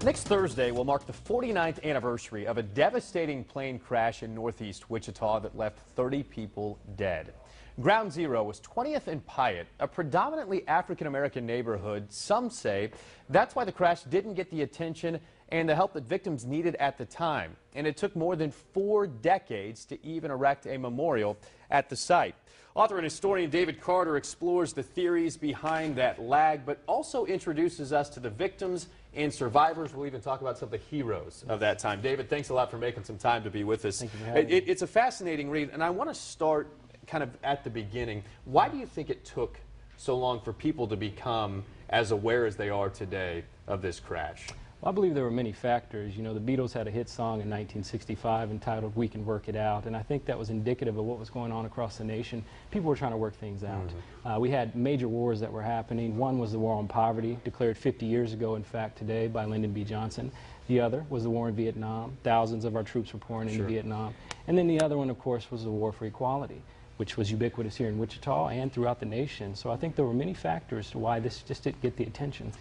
Next Thursday will mark the 49th anniversary of a devastating plane crash in northeast Wichita that left 30 people dead. Ground Zero was 20th and Piatt, a predominantly African-American neighborhood. Some say that's why the crash didn't get the attention and the help that victims needed at the time. And it took more than 4 decades to even erect a memorial at the site. Author and historian David Carter explores the theories behind that lag, but also introduces us to the victims and survivors. We'll even talk about some of the heroes of that time. David, thanks a lot for making some time to be with us. Thank you for having me. It's a fascinating read, and I want to start kind of at the beginning. Why do you think it took so long for people to become as aware as they are today of this crash? Well, I believe there were many factors. You know, the Beatles had a hit song in 1965 entitled "We Can Work It Out," and I think that was indicative of what was going on across the nation. People were trying to work things out. We had major wars that were happening. One was the war on poverty, declared 50 years ago, in fact, today, by Lyndon B. Johnson. The other was the war in Vietnam. Thousands of our troops were pouring into Vietnam. And then the other one, of course, was the war for equality, which was ubiquitous here in Wichita and throughout the nation. So I think there were many factors to why this just didn't get the attention.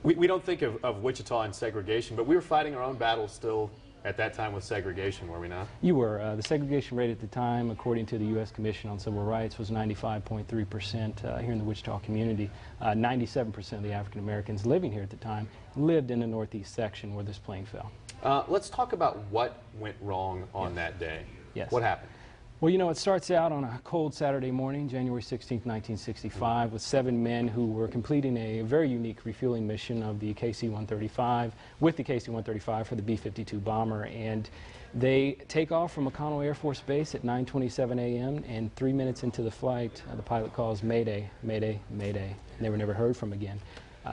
We don't think of Wichita and segregation, but we were fighting our own battles still at that time with segregation, were we not? You were. The segregation rate at the time, according to the U.S. Commission on Civil Rights, was 95.3% here in the Wichita community. 97% of the African Americans living here at the time lived in the northeast section where this plane fell. Let's talk about what went wrong on that day. Yes. What happened? Well, you know, it starts out on a cold Saturday morning, January 16, 1965, with 7 men who were completing a very unique refueling mission of the KC-135, with the KC-135 for the B-52 bomber. And they take off from McConnell Air Force Base at 9:27 a.m., and 3 minutes into the flight, the pilot calls, "Mayday, Mayday, Mayday." And they were never heard from again.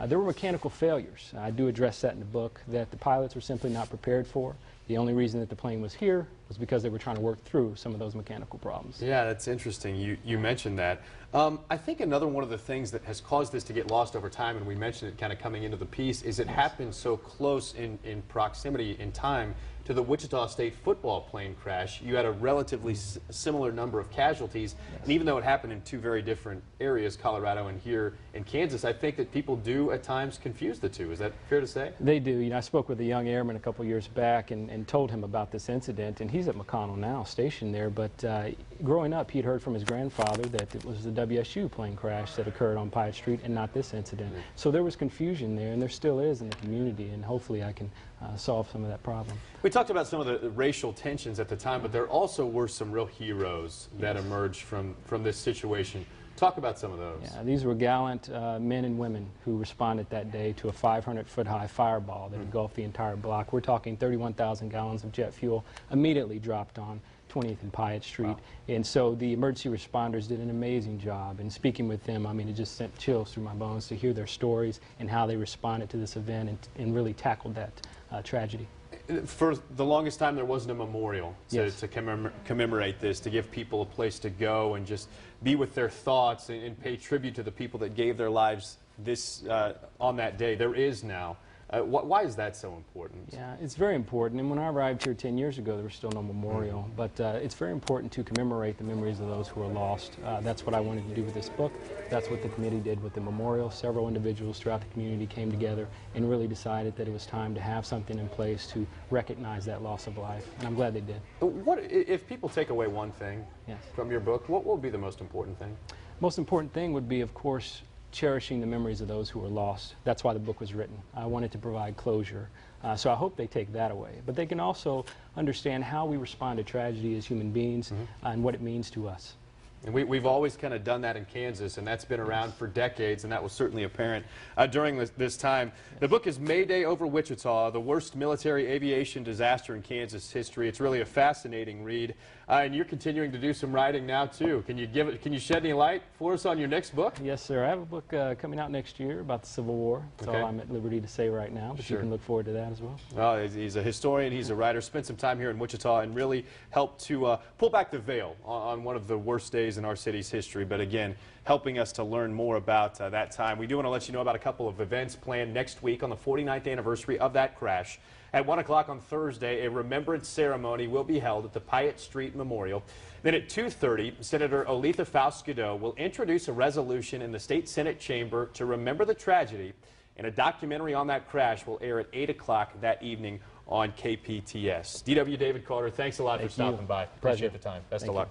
There were mechanical failures. I do address that in the book, that the pilots were simply not prepared for. The only reason that the plane was here was because they were trying to work through some of those mechanical problems. Yeah, that's interesting. You mentioned that. I think another one of the things that has caused this to get lost over time, and we mentioned it kind of coming into the piece, is it happened so close in proximity in time to the Wichita State football plane crash. You had a relatively similar number of casualties, and even though it happened in 2 very different areas, Colorado and here in Kansas, I think that people do at times confuse the two. Is that fair to say? They do. You know, I spoke with a young airman a couple years back and told him about this incident, and he's at McConnell now, stationed there, but growing up, he'd heard from his grandfather that it was the WSU plane crash that occurred on Piatt Street and not this incident. So there was confusion there, and there still is in the community, and hopefully I can solve some of that problem. We talked about some of the racial tensions at the time, but there also were some real heroes that emerged from this situation. Talk about some of those. Yeah, these were gallant men and women who responded that day to a 500-foot-high fireball that engulfed the entire block. We're talking 31,000 gallons of jet fuel immediately dropped on 20th and Piatt Street. Wow. And so the emergency responders did an amazing job. And speaking with them, I mean, it just sent chills through my bones to hear their stories and how they responded to this event and really tackled that tragedy. For the longest time, there wasn't a memorial to commemorate this, to give people a place to go and just be with their thoughts and pay tribute to the people that gave their lives on that day. There is now. Why is that so important? Yeah, it's very important. And when I arrived here 10 years ago, there was still no memorial. But it's very important to commemorate the memories of those who are lost. That's what I wanted to do with this book. That's what the committee did with the memorial. Several individuals throughout the community came together and really decided that it was time to have something in place to recognize that loss of life. And I'm glad they did. What if people take away one thing from your book, what will be the most important thing? Most important thing would be, of course, cherishing the memories of those who were lost. That's why the book was written. I wanted to provide closure. So I hope they take that away. But they can also understand how we respond to tragedy as human beings and what it means to us. And we've always kind of done that in Kansas, and that's been around for decades, and that was certainly apparent during this time. The book is Mayday over Wichita, the worst military aviation disaster in Kansas history. It's really a fascinating read, and you're continuing to do some writing now too. Can you shed any light for us on your next book? Yes, sir. I have a book coming out next year about the Civil War. That's all I'm at liberty to say right now, but you can look forward to that as well. Well, he's a historian, he's a writer, spent some time here in Wichita and really helped to pull back the veil on one of the worst days in our city's history, but again, helping us to learn more about that time. We do want to let you know about a couple of events planned next week on the 49th anniversary of that crash. At 1 o'clock on Thursday, a remembrance ceremony will be held at the Piatt Street Memorial. Then at 2:30, Senator Oletha Faust-Skidoo will introduce a resolution in the State Senate chamber to remember the tragedy and a documentary on that crash will air at 8 o'clock that evening on KPTS. DW David Carter, thanks a lot for stopping by. Appreciate the time. Best of luck.